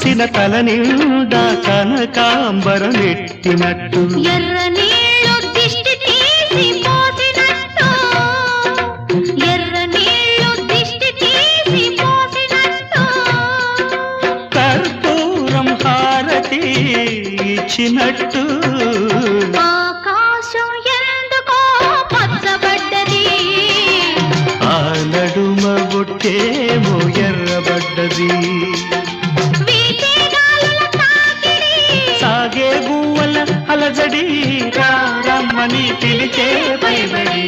చూసిన తల నిండా కనకాంబరం ఎట్టినట్టు ఎర్ర నీళ్ళు దిష్టి తీసి పోసినట్టు ఎర్ర నీళ్ళు దిష్టి తీసి పోసినట్టు కర్పూరం హారతి ఇచ్చినట్టు ఆకాశం ఎందుకో పచ్చబడ్డది ఆ నడుమ బొట్టేమో ఎర్రబడ్డది వీచే గాలుల తాకిడి సాగే గువ్వల అలజడి రమ్మని పిలిచే పైబడి